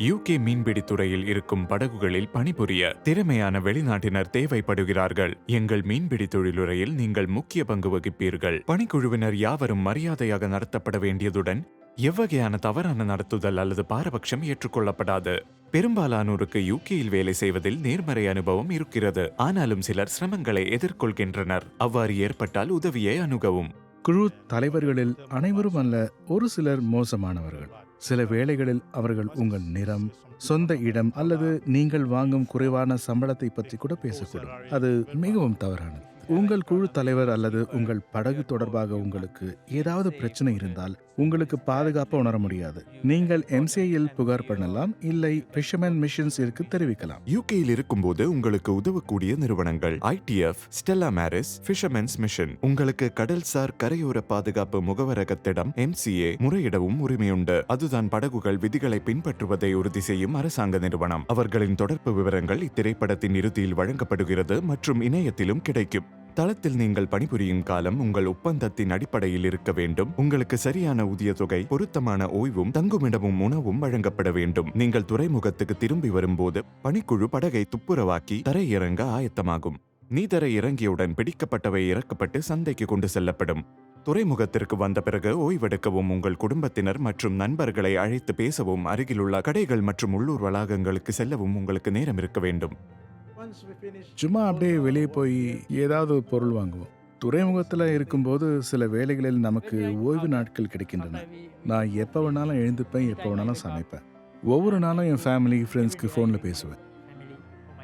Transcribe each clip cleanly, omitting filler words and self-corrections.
UK மீன்பிடி துறையில் இருக்கும் படகுகளில் பணிபுரிய திறமையான வெளிநாட்டினர் தேவைப்படுகிறார்கள். எங்கள் மீன்பிடி தொழிலுறையில் நீங்கள் முக்கிய பங்கு வகிப்பீர்கள். பணிக்குழுவினர் யாவரும் மரியாதையாக நடத்தப்பட வேண்டியதுடன் எவ்வகையான தவறான நடத்துதல் அல்லது பாரபட்சம் ஏற்றுக்கொள்ளப்படாது. பெரும்பாலானோருக்கு யூகேயில் வேலை செய்வதில் நேர்மறை அனுபவம் இருக்கிறது. ஆனாலும் சிலர் சிரமங்களை எதிர்கொள்கின்றனர். அவ்வாறு ஏற்பட்டால் உதவியை அணுகவும். குழு தலைவர்களில் அனைவரும் அல்ல, ஒரு சிலர் மோசமானவர்கள். சில வேளைகளில் அவர்கள் உங்கள் நிறம், சொந்த இடம் அல்லது நீங்கள் வாங்கும் குறைவான சம்பளத்தை பற்றி கூட பேசக்கூடும். அது மிகவும் தவறானது. உங்கள் குழு தலைவர் அல்லது உங்கள் படகு தொடர்பாக உங்களுக்கு ஏதாவது பிரச்சனை இருந்தால் உங்களுக்கு பாதுகாப்பு உணர முடியாது. நீங்கள் MCAயில் புகார் பண்ணலாம், இல்லை ஃபிஷர்மேன் மிஷன்ஸிற்கு தெரிவிக்கலாம். யூகேயில் இருக்கும்போது உங்களுக்கு உதவக்கூடிய நிறுவனங்கள் ITF, Stella Mary's, fishermen's mission. உங்களுக்கு கடல்சார் கரையோர பாதுகாப்பு முகவரகத்திடம் MCA முறையிடவும் உரிமையுண்டு. அதுதான் படகுகள் விதிகளை பின்பற்றுவதை உறுதி செய்யும் அரசாங்க நிறுவனம். அவர்களின் தொடர்பு விவரங்கள் இத்திரைப்படத்தின் இறுதியில் வழங்கப்படுகிறது மற்றும் இணையத்திலும் கிடைக்கும். தளத்தில் நீங்கள் பணிபுரியும் காலம் உங்கள் ஒப்பந்தத்தின் அடிப்படையில் இருக்க வேண்டும். உங்களுக்கு சரியான ஊதிய தொகை, பொருத்தமான ஓய்வும் தங்குமிடமும் உணவும் வழங்கப்பட வேண்டும். நீங்கள் துறைமுகத்துக்கு திரும்பி வரும்போது பணிக்குழு படகை துப்புரவாக்கி தரையிறங்க ஆயத்தமாகும். நீ தரை இறங்கியவுடன் பிடிக்கப்பட்டவை இறக்கப்பட்டு சந்தைக்கு கொண்டு செல்லப்படும். துறைமுகத்திற்கு வந்த பிறகு ஓய்வெடுக்கவும், உங்கள் குடும்பத்தினர் மற்றும் நண்பர்களை அழைத்து பேசவும், அருகிலுள்ள கடைகள் மற்றும் உள்ளூர் வளாகங்களுக்கு செல்லவும் உங்களுக்கு நேரம் இருக்க வேண்டும். சும்மா அப்படியே வெளியே போய் ஏதாவது ஒரு பொருள் வாங்குவோம். துறைமுகத்தில் இருக்கும்போது சில வேளைகளில் நமக்கு ஓய்வு நாட்கள் கிடைக்கின்றன. நான் எப்போ வேணாலும் எழுந்துப்பேன், எப்போ வேணாலும் சமைப்பேன். ஒவ்வொரு நாளும் என் ஃபேமிலி, ஃப்ரெண்ட்ஸ்க்கு ஃபோனில் பேசுவேன்.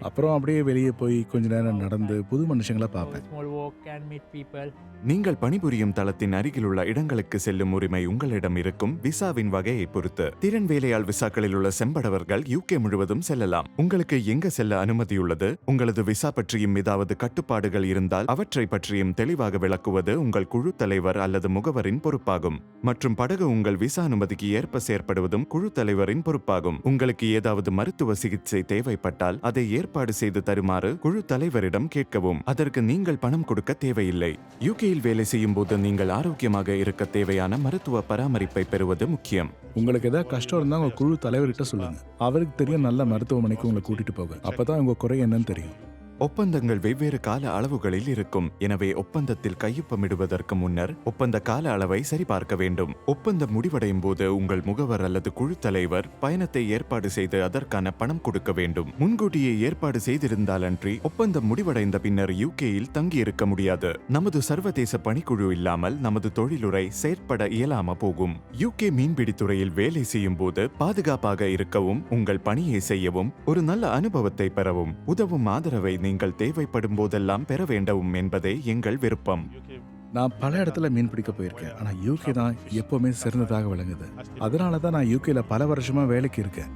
அப்புறம் அப்படியே வெளியே போய் கொஞ்ச நேரம் நடந்து புது மனுஷங்களை பார்ப்பேன். நீங்கள் பணிபுரியும் தளத்தின் அருகிலுள்ள இடங்களுக்கு செல்லும் உரிமை உங்களிடம் இருக்கும். விசாவின் வகையை பொறுத்து திறன் வேலையாள் விசாக்களில் உள்ள செம்படவர்கள் யூகே முழுவதும் செல்லலாம். உங்களுக்கு எங்க செல்ல அனுமதியுள்ளது, உங்களது விசா பற்றியும் ஏதாவது கட்டுப்பாடுகள் இருந்தால் அவற்றை பற்றியும் தெளிவாக விளக்குவது உங்கள் குழு தலைவர் அல்லது முகவரின் பொறுப்பாகும். மற்றும் படகு உங்கள் விசா அனுமதிக்கு ஏற்ப செயற்படுவதும் குழு தலைவரின் பொறுப்பாகும். உங்களுக்கு ஏதாவது மருத்துவ சிகிச்சை தேவைப்பட்டால் அதை ஏற்பாடு செய்து தருமாறு குழு தலைவரிடம் கேட்கவும். அதற்கு நீங்கள் பணம் கொடுக்க தேவையில்லை. யூகேயில் வேலை செய்யும் போது நீங்கள் ஆரோக்கியமாக இருக்க தேவையான மருத்துவ பராமரிப்பை பெறுவது முக்கியம். உங்களுக்கு ஏதாவது கஷ்டம் இருந்தால் உங்கள் குழு தலைவர்கிட்ட சொல்லுங்க. அவருக்கு தெரியும் நல்ல மருத்துவமனைக்கு உங்களை கூட்டிட்டு போக. அப்பதான் உங்க குறை என்னன்னு தெரியும். ஒப்பந்தங்கள் வெவ்வேறு கால அளவுகளில் இருக்கும். எனவே ஒப்பந்தத்தில் கையொப்பமிடுவதற்கு முன்னர் ஒப்பந்த கால அளவை சரிபார்க்க வேண்டும். ஒப்பந்தம் முடிவடையும் போது உங்கள் முகவர் அல்லது குழு தலைவர் பயணத்தை ஏற்பாடு செய்து அதற்கான பணம் கொடுக்க வேண்டும். முன்கூட்டியே ஏற்பாடு செய்திருந்தாலன்றி ஒப்பந்தம் முடிவடைந்த பின்னர் யூகேயில் தங்கியிருக்க முடியாது. நமது சர்வதேச பணிக்குழு இல்லாமல் நமது தொழிலுறை செயற்பட இயலாம போகும். யூகே மீன்பிடி துறையில் வேலை செய்யும் போது பாதுகாப்பாக இருக்கவும், உங்கள் பணியை செய்யவும், ஒரு நல்ல அனுபவத்தை பெறவும் உதவும் ஆதரவை நீங்கள் தேவைப்படும் போதெல்லாம் பெற வேண்டும் என்பதே எங்கள் விருப்பம். நான் பல இடத்துல மீன் பிடிக்க போயிருக்கேன், ஆனால் யூகே தான் எப்பவுமே சிறந்ததாக விளங்குது. அதனால தான் நான் யூகேல பல வருஷமா வேலைக்கு இருக்கேன்.